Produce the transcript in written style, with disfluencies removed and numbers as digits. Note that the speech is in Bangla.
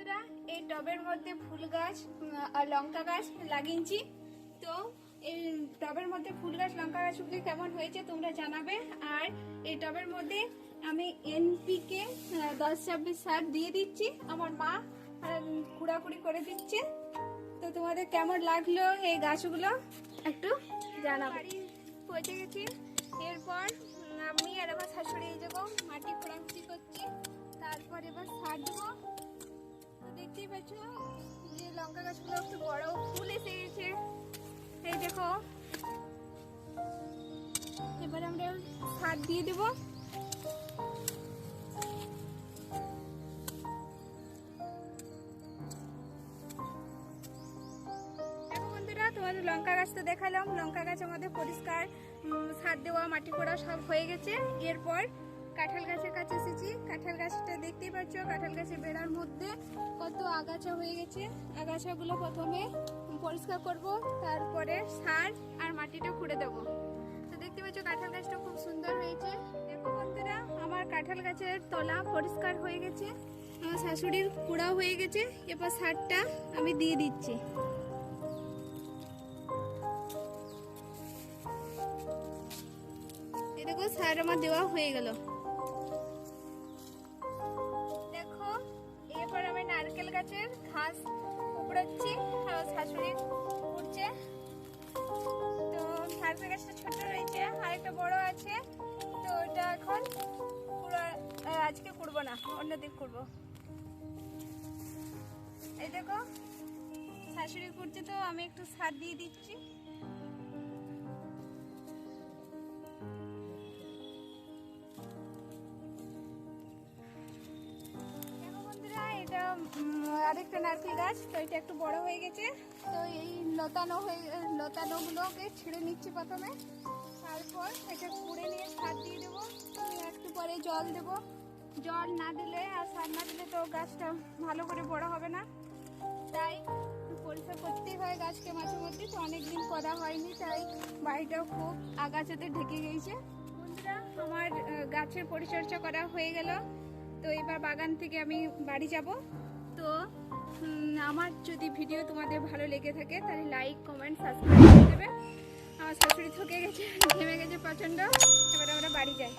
বন্ধুরা এই টবের মধ্যে ফুল গাছ আর লঙ্কা গাছ লাগিয়েছি। তো এই টবের মধ্যে ফুল গাছ লঙ্কা গাছগুলি কেমন হয়েছে তোমরা জানাবে। আর এই টবের মধ্যে আমি এনপিকে 10-26 সার দিয়ে দিচ্ছি, আমার মা কুড়াকুড়ি করে দিচ্ছে। তো তোমাদের কেমন লাগলো এই গাছগুলো একটু জানাবে। পৌঁছে গেছি, এরপর আমি আর আমার শাশুড়ি যাবো মাটি খোঁড়াখুড়ি করছি, তারপর এবার সার দেবো। তো দেখতেই পাচ্ছ যে লঙ্কা গাছগুলো একটু বড় ফুল এসে গেছে, এই দেখো। এবার আমরা সার দিয়ে দেবো। তোমাদের লঙ্কা গাছ তো দেখালাম, লঙ্কা গাছ আমাদের পরিষ্কার সার দেওয়া মাটি খোঁড়া সব হয়ে গেছে। এরপর কাঁঠাল গাছের কাছে এসেছি। কাঁঠাল গাছটা দেখতেই পাচ্ছ, কাঁঠাল গাছের বেড়ার মধ্যে কত আগাছা হয়ে গেছে। আগাছাগুলো প্রথমে পরিষ্কার করব, তারপরে সার আর মাটিটা খুঁড়ে দেবো। তো দেখতে পাচ্ছ কাঁঠাল গাছটা খুব সুন্দর হয়েছে। দেখো বন্ধুরা, আমার কাঁঠাল গাছের তলা পরিষ্কার হয়ে গেছে, আমার শাশুড়ির কুড়াও হয়ে গেছে। এবার সারটা আমি দিয়ে দিচ্ছি। দেখো সার আমার দেওয়া হয়ে গেল। দেখো এরপর আমি নারকেল গাছের ঘাস উপড়াচ্ছি, শাশুড়ি উঠছে। তো নারকেল গাছটা ছোট রয়েছে আর একটা বড় আছে, তো ওটা এখন আজকে কুড়বো না, অন্যদিন কুড়বো। এই দেখো শাশুড়ি কুড়ছে, তো আমি একটু সার দিয়ে দিচ্ছি। আরেকটা নারকেল গাছ, তো এটা একটু বড় হয়ে গেছে। তো এই লতানোগুলোকে ছিঁড়ে নিচ্ছি প্রথমে, তারপর এটা কুড়ে নিয়ে সার দিয়ে দেবো। একটু পরে জল দেব, জল না দিলে আর সার না দিলে তো গাছটা ভালো করে বড় হবে না, তাই পরিষ্কার করতেই হয় গাছকে মাঝে মধ্যে। তো অনেকদিন করা হয়নি, তাই বাড়িটাও খুব আগাছাতে ঢেকে গিয়েছে। বন্ধুরা, আমার গাছের পরিচর্যা করা হয়ে গেল। তো এবার বাগান থেকে আমি বাড়ি যাব। তো আমার যদি ভিডিও তোমাদের ভালো লেগে থাকে তাহলে লাইক, কমেন্ট, সাবস্ক্রাইব করে দেবে। আমার শাশুড়ি থকে গেছে, ঘেমে গেছে প্রচণ্ড। এবার আমরা বাড়ি যাই।